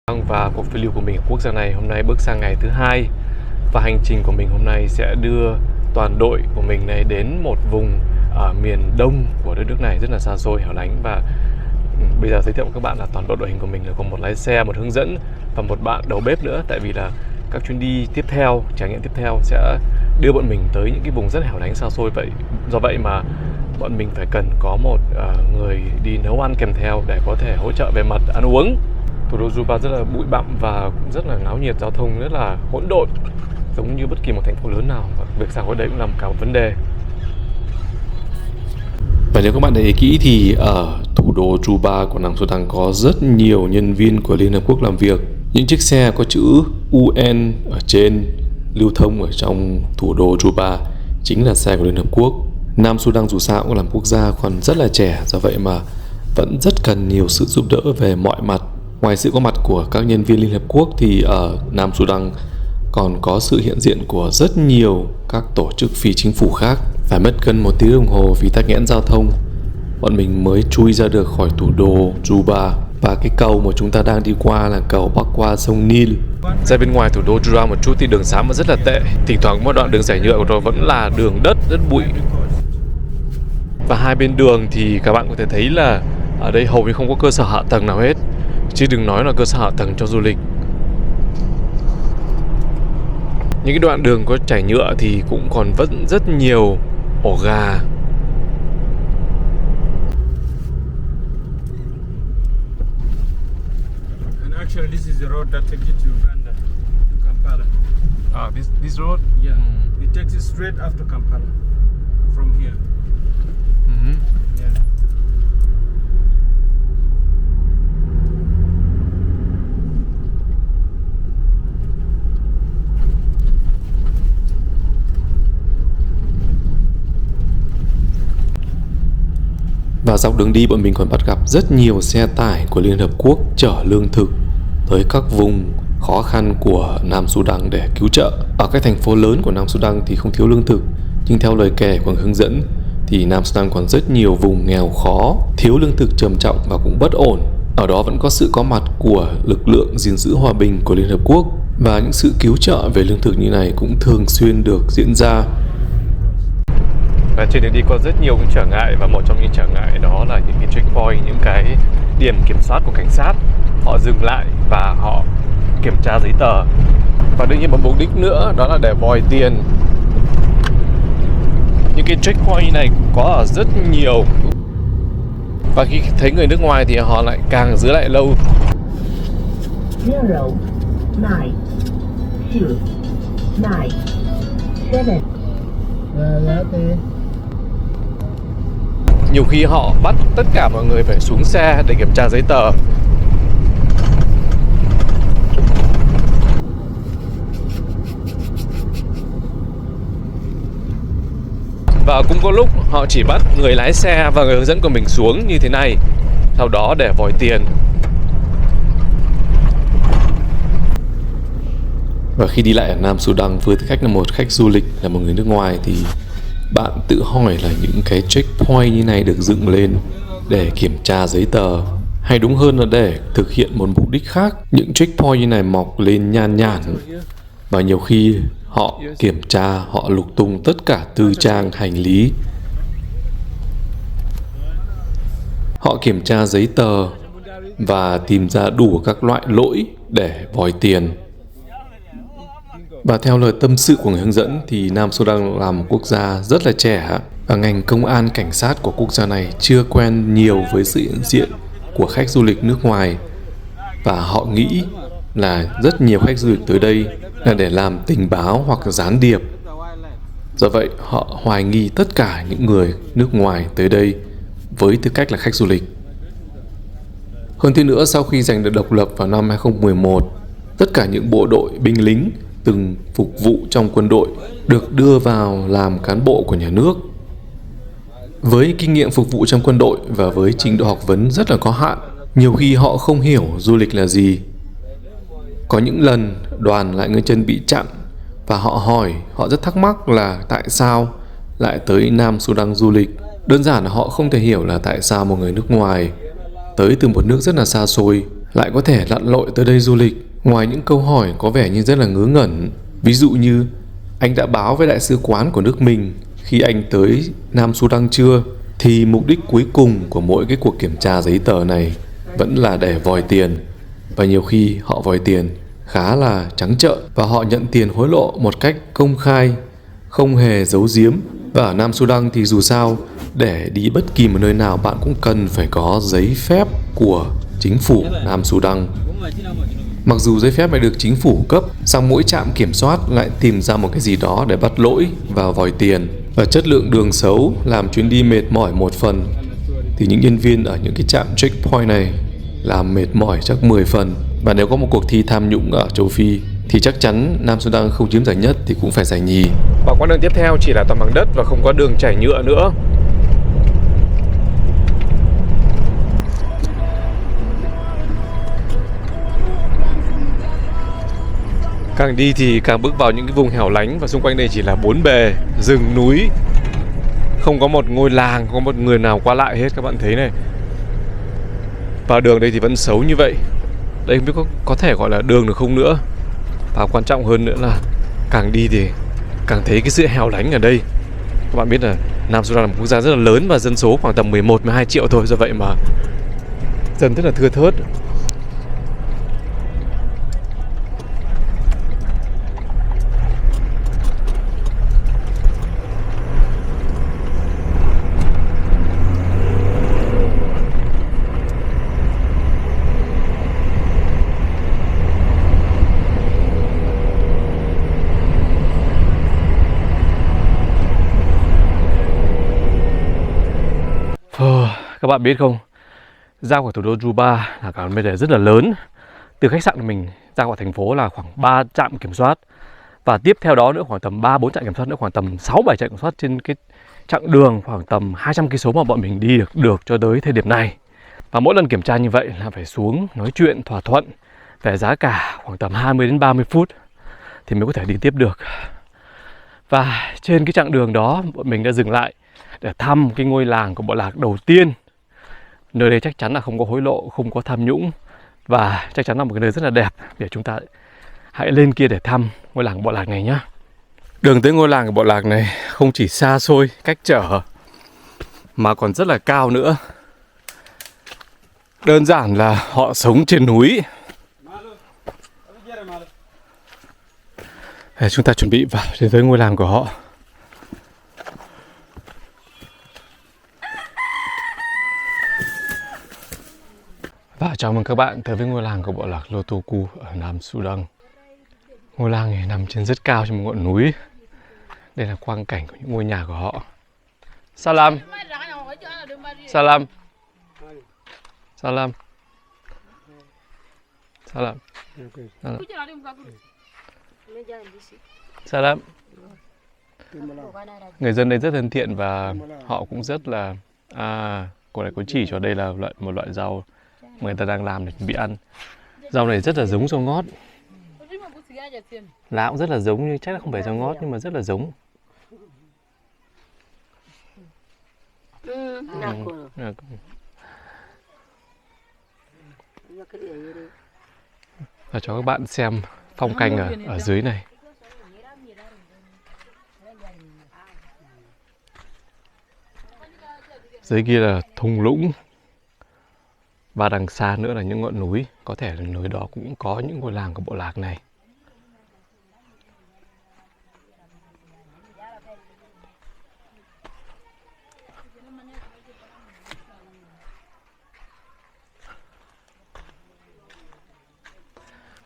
Và cuộc phiêu lưu của mình ở quốc gia này hôm nay bước sang ngày thứ 2. Và hành trình của mình hôm nay sẽ đưa toàn đội của mình này đến một vùng ở miền đông của đất nước này rất là xa xôi hẻo lánh. Và bây giờ giới thiệu với các bạn là toàn bộ đội hình của mình là gồm một lái xe, một hướng dẫn và một bạn đầu bếp nữa. Tại vì là các chuyến đi tiếp theo, trải nghiệm tiếp theo sẽ đưa bọn mình tới những cái vùng rất hẻo lánh xa xôi vậy. Do vậy mà bọn mình phải cần có một người đi nấu ăn kèm theo để có thể hỗ trợ về mặt ăn uống. Thủ đô Juba rất là bụi bặm và rất là náo nhiệt, giao thông rất là hỗn độn, giống như bất kỳ một thành phố lớn nào. Việc sang đến đấy cũng là một vấn đề. Và nếu các bạn để ý kỹ thì ở thủ đô Juba của Nam Sudan có rất nhiều nhân viên của Liên Hợp Quốc làm việc. Những chiếc xe có chữ UN ở trên lưu thông ở trong thủ đô Juba chính là xe của Liên Hợp Quốc. Nam Sudan dù sao cũng là một quốc gia còn rất là trẻ, do vậy mà vẫn rất cần nhiều sự giúp đỡ về mọi mặt. Ngoài sự có mặt của các nhân viên Liên Hợp Quốc thì ở Nam Sudan còn có sự hiện diện của rất nhiều các tổ chức phi chính phủ khác. Phải mất gần 1 tiếng đồng hồ vì tắc nghẽn giao thông, bọn mình mới chui ra được khỏi thủ đô Juba. Và cái cầu mà chúng ta đang đi qua là cầu bắc qua sông Nile. Ra bên ngoài thủ đô Juba một chút thì đường xá rất là tệ. Thỉnh thoảng một đoạn đường rải nhựa của nó vẫn là đường đất, rất bụi. Và hai bên đường thì các bạn có thể thấy là ở đây hầu như không có cơ sở hạ tầng nào hết, chứ đừng nói là cơ sở hạ tầng cho du lịch. Những cái đoạn đường có trải nhựa thì cũng còn vẫn rất nhiều ổ gà. And actually this is the road that takes you to Uganda, to Kampala. This road? Yeah, it takes you straight after Kampala from here. Yeah. Và dọc đường đi bọn mình còn bắt gặp rất nhiều xe tải của Liên Hợp Quốc chở lương thực tới các vùng khó khăn của Nam Sudan để cứu trợ. Ở các thành phố lớn của Nam Sudan thì không thiếu lương thực, nhưng theo lời kể của hướng dẫn thì Nam Sudan còn rất nhiều vùng nghèo khó, thiếu lương thực trầm trọng và cũng bất ổn. Ở đó vẫn có sự có mặt của lực lượng gìn giữ hòa bình của Liên Hợp Quốc, và những sự cứu trợ về lương thực như này cũng thường xuyên được diễn ra. Và trên đường đi có rất nhiều những trở ngại, và một trong những trở ngại đó là những cái checkpoint, những cái điểm kiểm soát của cảnh sát. Họ dừng lại và họ kiểm tra giấy tờ. Và đương nhiên một mục đích nữa đó là để vòi tiền. Những cái checkpoint này có ở rất nhiều, và khi thấy người nước ngoài thì họ lại càng giữ lại lâu. 0, 9, 2, 9, 7. Nhiều khi họ bắt tất cả mọi người phải xuống xe để kiểm tra giấy tờ. Và cũng có lúc họ chỉ bắt người lái xe và người hướng dẫn của mình xuống như thế này, sau đó để vòi tiền. Và khi đi lại ở Nam Sudan với tư cách là một khách du lịch, là một người nước ngoài, thì bạn tự hỏi là những cái checkpoint như này được dựng lên để kiểm tra giấy tờ, hay đúng hơn là để thực hiện một mục đích khác. Những checkpoint như này mọc lên nhan nhản, và nhiều khi họ kiểm tra, họ lục tung tất cả tư trang hành lý. Họ kiểm tra giấy tờ và tìm ra đủ các loại lỗi để vòi tiền. Và theo lời tâm sự của người hướng dẫn thì Nam Sudan là một quốc gia rất là trẻ, và ngành công an cảnh sát của quốc gia này chưa quen nhiều với sự hiện diện của khách du lịch nước ngoài, và họ nghĩ là rất nhiều khách du lịch tới đây là để làm tình báo hoặc gián điệp. Do vậy họ hoài nghi tất cả những người nước ngoài tới đây với tư cách là khách du lịch. Hơn thế nữa, sau khi giành được độc lập vào năm 2011, tất cả những bộ đội binh lính từng phục vụ trong quân đội được đưa vào làm cán bộ của nhà nước. Với kinh nghiệm phục vụ trong quân đội và với trình độ học vấn rất là có hạn, nhiều khi họ không hiểu du lịch là gì. Có những lần đoàn lại ngơi chân bị chặn, và họ rất thắc mắc là tại sao lại tới Nam Sudan du lịch. Đơn giản là họ không thể hiểu là tại sao một người nước ngoài tới từ một nước rất là xa xôi lại có thể lặn lội tới đây du lịch. Ngoài những câu hỏi có vẻ như rất là ngớ ngẩn, ví dụ như anh đã báo với đại sứ quán của nước mình khi anh tới Nam Sudan chưa, thì mục đích cuối cùng của mỗi cái cuộc kiểm tra giấy tờ này vẫn là để vòi tiền. Và nhiều khi họ vòi tiền khá là trắng trợn và họ nhận tiền hối lộ một cách công khai, không hề giấu giếm. Và ở Nam Sudan thì dù sao, để đi bất kỳ một nơi nào bạn cũng cần phải có giấy phép của chính phủ Nam Sudan. Mặc dù giấy phép này được chính phủ cấp, song mỗi trạm kiểm soát lại tìm ra một cái gì đó để bắt lỗi và vòi tiền. Và chất lượng đường xấu làm chuyến đi mệt mỏi một phần, thì những nhân viên ở những cái trạm checkpoint này làm mệt mỏi chắc 10 phần. Và nếu có một cuộc thi tham nhũng ở châu Phi thì chắc chắn Nam Sudan không chiếm giải nhất thì cũng phải giải nhì. Và quãng đường tiếp theo chỉ là toàn bằng đất và không có đường chảy nhựa nữa. Càng đi thì càng bước vào những cái vùng hẻo lánh và xung quanh đây chỉ là bốn bề rừng núi, không có một ngôi làng, không có một người nào qua lại hết, các bạn thấy này. Và đường đây thì vẫn xấu như vậy. Đây không biết có thể gọi là đường được không nữa. Và quan trọng hơn nữa là càng đi thì càng thấy cái sự hẻo lánh ở đây. Các bạn biết là Nam Sudan là một quốc gia rất là lớn và dân số khoảng tầm 11-12 triệu thôi. Do vậy mà dân rất là thưa thớt. Các bạn biết không, ra khỏi thủ đô Juba là cả một vấn đề rất là lớn. Từ khách sạn của mình ra khỏi thành phố là khoảng 3 trạm kiểm soát. Và tiếp theo đó nữa khoảng tầm 3-4 trạm kiểm soát nữa, khoảng tầm 6-7 trạm kiểm soát trên cái chặng đường khoảng tầm 200 cây số mà bọn mình đi được cho tới thời điểm này. Và mỗi lần kiểm tra như vậy là phải xuống nói chuyện thỏa thuận về giá cả khoảng tầm 20 đến 30 phút thì mới có thể đi tiếp được. Và trên cái chặng đường đó bọn mình đã dừng lại để thăm cái ngôi làng của bộ lạc đầu tiên. Nơi đây chắc chắn là không có hối lộ, không có tham nhũng và chắc chắn là một cái nơi rất là đẹp. Để chúng ta hãy lên kia để thăm ngôi làng bộ lạc này nhé. Đường tới ngôi làng của bộ lạc này không chỉ xa xôi, cách trở mà còn rất là cao nữa. Đơn giản là họ sống trên núi. Để chúng ta chuẩn bị vào đến tới ngôi làng của họ. Và chào mừng các bạn tới với ngôi làng của bộ lạc Lotoku ở Nam Sudan. Ngôi làng này nằm trên rất cao trên một ngọn núi. Đây là quang cảnh của những ngôi nhà của họ. Salam. Salam. Salam. Salam. Salam. Người dân đây rất thân thiện và họ cũng rất là... cô này có chỉ cho đây là một loại rau người ta đang làm để chuẩn bị ăn. Rau này rất là giống rau ngót. Lá cũng rất là giống, nhưng chắc là không phải rau ngót nhưng mà rất là giống. Và cho các bạn xem phong cảnh ở dưới này. Dưới kia là thung lũng. Và đằng xa nữa là những ngọn núi. Có thể là núi đó cũng có những ngôi làng của bộ lạc này.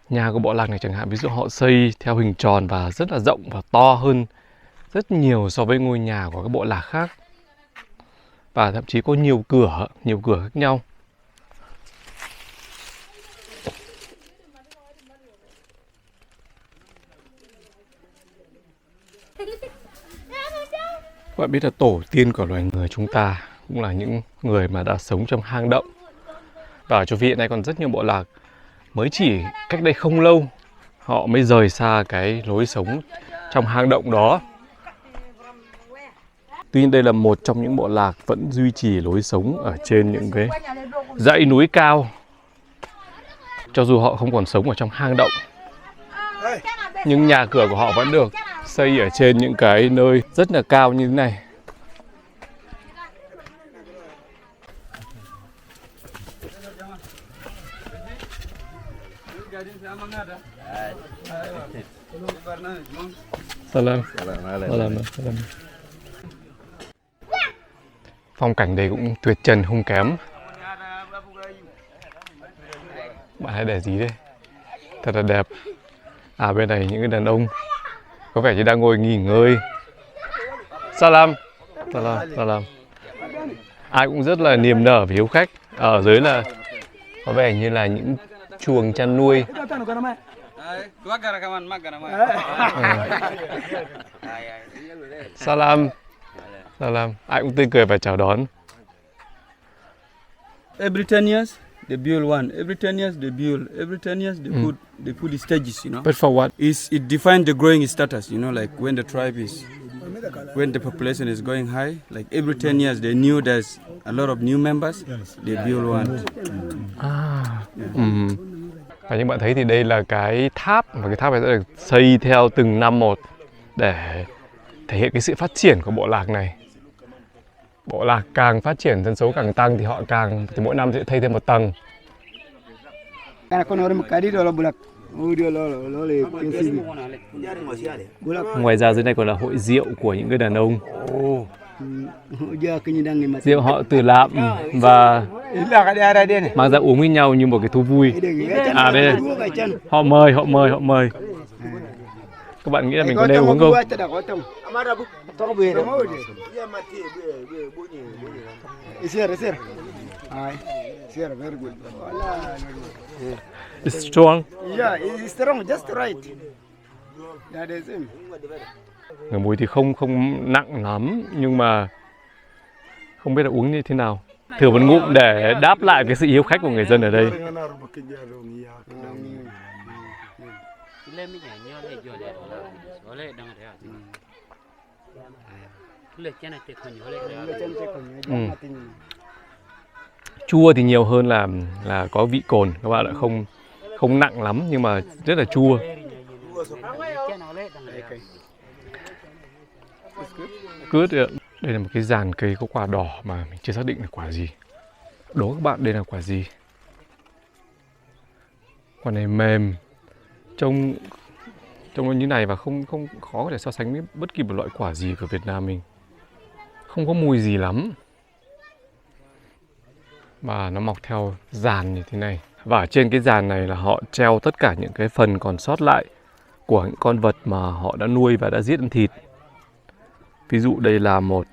Nhà của bộ lạc này chẳng hạn, ví dụ họ xây theo hình tròn và rất là rộng và to hơn rất nhiều so với ngôi nhà của các bộ lạc khác. Và thậm chí có nhiều cửa khác nhau. Các bạn biết là tổ tiên của loài người chúng ta cũng là những người mà đã sống trong hang động. Và ở châu Phi hiện nay còn rất nhiều bộ lạc mới chỉ cách đây không lâu họ mới rời xa cái lối sống trong hang động đó. Tuy nhiên đây là một trong những bộ lạc vẫn duy trì lối sống ở trên những cái dãy núi cao. Cho dù họ không còn sống ở trong hang động, nhưng nhà cửa của họ vẫn được xây ở trên những cái nơi rất là cao như thế này. Salam. Salam. Phong cảnh đây cũng tuyệt trần không kém. Bạn hãy để gì đây? Thật là đẹp. À, bên này những cái đàn ông có vẻ như đang ngồi nghỉ ngơi. Salam. Salam. Ai cũng rất là niềm nở và hiếu khách. Ở dưới là có vẻ như là những chuồng chăn nuôi. Salam. Ai cũng tươi cười và chào đón. Every 10 years they build one. Every 10 years they build. Every 10 years they put the stages, you know. But for what? It defines the growing status, you know, like when the tribe is, when the population is going high, like every 10 years they knew there's a lot of new members, they build one. Và như bạn thấy thì đây là cái tháp, và cái tháp này sẽ được xây theo từng năm một để thể hiện cái sự phát triển của bộ lạc này. Bộ lạc càng phát triển, dân số càng tăng thì họ càng, thì mỗi năm sẽ thay thêm một tầng. Ngoài ra dưới này còn là hội rượu của những người đàn ông. Rượu họ tự làm và mang ra uống với nhau như một cái thú vui. À đây, họ mời. Các bạn nghĩ là mình có nên uống không? It's strong. Yeah, it's strong, just right. That is him. Người mùi thì không nặng lắm, nhưng mà không biết là uống như thế nào. Thử một ngụm để đáp lại cái sự hiếu khách của người dân ở đây. Chua thì nhiều hơn là có vị cồn, các bạn ạ, không nặng lắm nhưng mà rất là chua. Good. Đây là một cái dàn cây có quả đỏ mà mình chưa xác định là quả gì. Đố các bạn đây là quả gì? Quả này mềm, trông nó như này và không khó để so sánh với bất kỳ một loại quả gì của Việt Nam mình. Không có mùi gì lắm. Và nó mọc theo dàn như thế này. Và ở trên cái dàn này là họ treo tất cả những cái phần còn sót lại của những con vật mà họ đã nuôi và đã giết ăn thịt. Ví dụ đây là một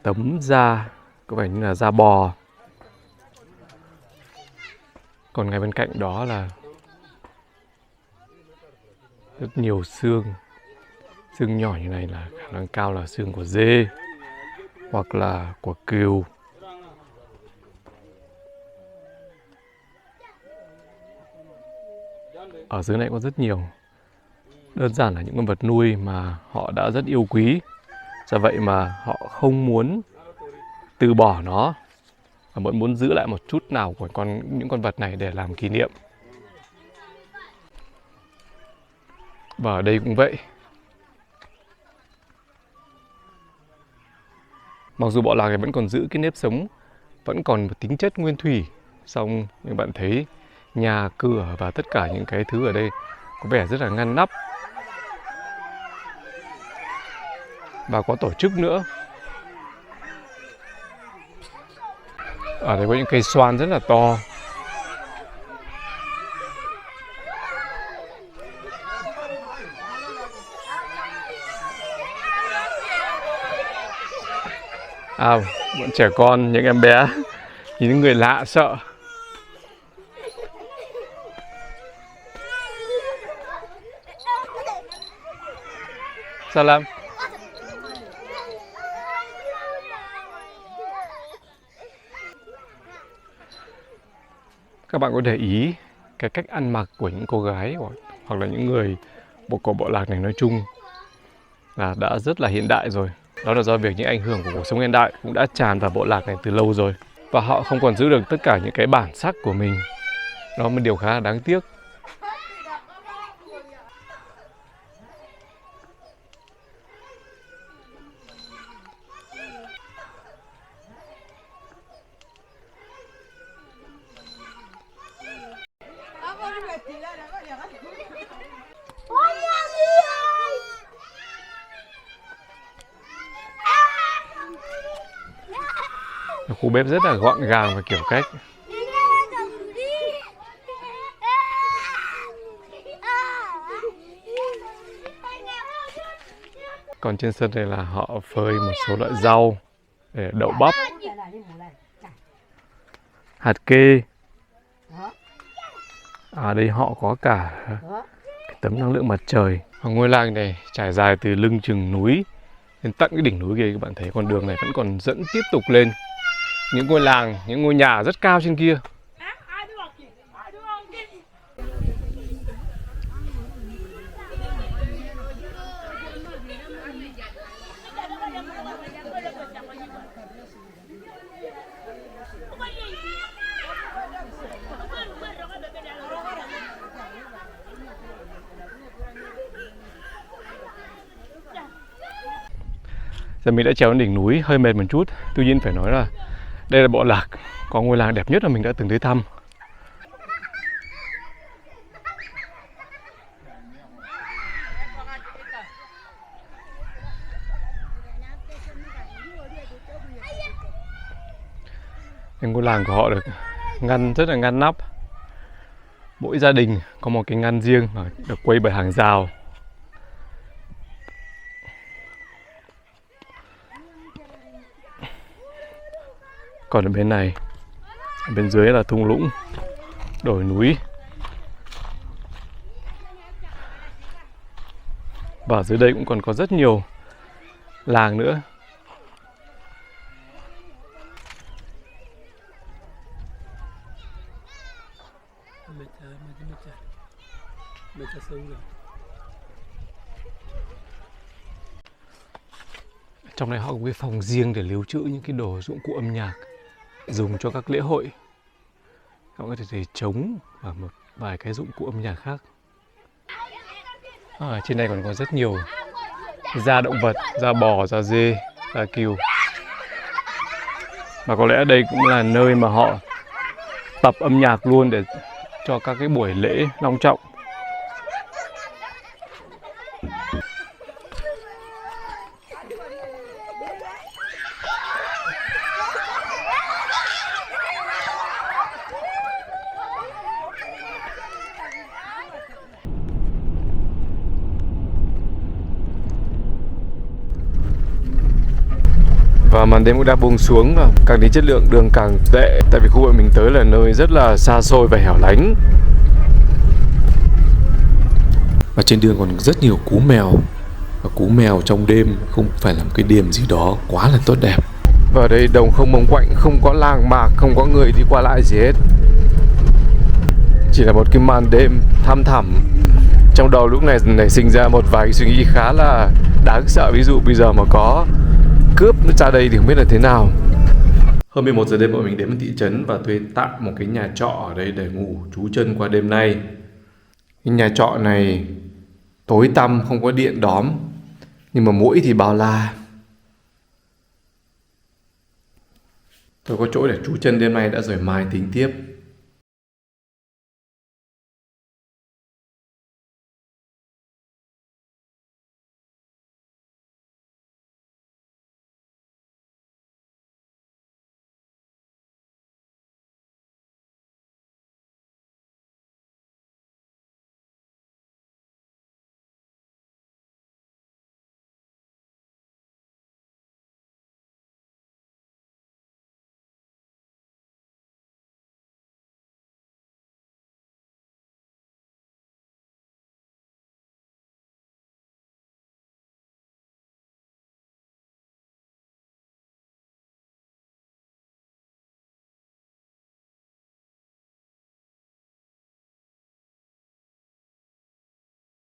tấm da, có vẻ như là da bò. Còn ngay bên cạnh đó là rất nhiều xương. Xương nhỏ như này là khả năng cao là xương của dê hoặc là của cừu. Ở dưới này có rất nhiều. Đơn giản là những con vật nuôi mà họ đã rất yêu quý. Do vậy mà họ không muốn từ bỏ nó và vẫn muốn giữ lại một chút nào của những con vật này để làm kỷ niệm. Và ở đây cũng vậy. Mặc dù bộ lạc này vẫn còn giữ cái nếp sống, vẫn còn một tính chất nguyên thủy, song như bạn thấy nhà cửa và tất cả những cái thứ ở đây có vẻ rất là ngăn nắp và có tổ chức nữa. Ở đây có những cây xoan rất là to. Bọn trẻ con, những em bé nhìn những người lạ sợ. Salam. Các bạn có để ý cái cách ăn mặc của những cô gái hoặc là những người của bộ lạc này nói chung là đã rất là hiện đại rồi. Đó là do việc những ảnh hưởng của cuộc sống hiện đại cũng đã tràn vào bộ lạc này từ lâu rồi. Và họ không còn giữ được tất cả những cái bản sắc của mình. Đó là một điều khá là đáng tiếc. Khu bếp rất là gọn gàng và kiểu cách. Còn trên sân này là họ phơi một số loại rau để đậu bắp, hạt kê. À đây họ có cả cái tấm năng lượng mặt trời. Ngôi làng này trải dài từ lưng chừng núi đến tận cái đỉnh núi kia, các bạn thấy con đường này vẫn còn dẫn tiếp tục lên những ngôi làng, những ngôi nhà rất cao trên kia. Giờ mình đã trèo lên đỉnh núi hơi mệt một chút. Tuy nhiên phải nói là đây là Bộ Lạc, có ngôi làng đẹp nhất mà mình đã từng tới thăm. Ngôi làng của họ được ngăn rất là ngăn nắp. Mỗi gia đình có một cái ngăn riêng và được quây bởi hàng rào. Còn ở bên này, ở bên dưới là thung lũng, đồi núi. Và dưới đây cũng còn có rất nhiều làng nữa. Trong này họ có cái phòng riêng để lưu trữ những cái đồ dụng cụ âm nhạc dùng cho các lễ hội. Họ có thể trống và một vài cái dụng cụ âm nhạc khác. Ở trên này còn có rất nhiều da động vật, da bò, da dê, da cừu. Và có lẽ đây cũng là nơi mà họ tập âm nhạc luôn để cho các cái buổi lễ long trọng. Và màn đêm cũng đã buông xuống và càng đến chất lượng đường càng tệ. Tại vì khu vực mình tới là nơi rất là xa xôi và hẻo lánh. Và trên đường còn rất nhiều cú mèo. Và cú mèo trong đêm không phải là một cái điểm gì đó quá là tốt đẹp. Và ở đây đồng không mông quạnh, không có làng mạc, không có người đi qua lại gì hết. Chỉ là một cái màn đêm thăm thẳm. Trong đầu lúc này nảy sinh ra một vài cái suy nghĩ khá là đáng sợ. Ví dụ bây giờ mà có cướp nó ra đây thì không biết là thế nào. Hơn 11 giờ đêm bọn mình đến một thị trấn và thuê tạm một cái nhà trọ ở đây để ngủ trú chân qua đêm nay. Cái nhà trọ này tối tăm, không có điện đóm, nhưng mà muỗi thì bao la. Tôi có chỗ để trú chân đêm nay đã, rồi mai tính tiếp.